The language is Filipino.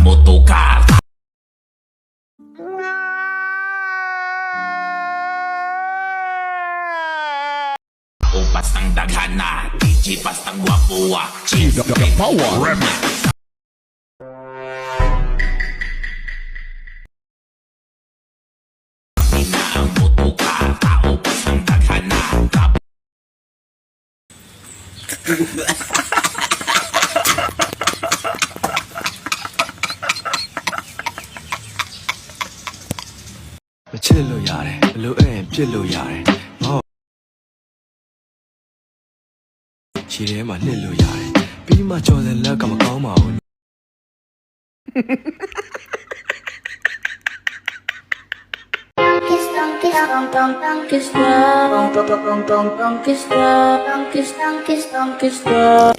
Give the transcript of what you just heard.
motocar. O pastang daghana, DJ pastang guwapuwa, cheese The power remix. na ang motocar, tao pastang daghana. Chill lo yare, lo chill lo yare. Oh, chile ma nil lo yare. Pili ma chosen la kama kau ma o. Kiss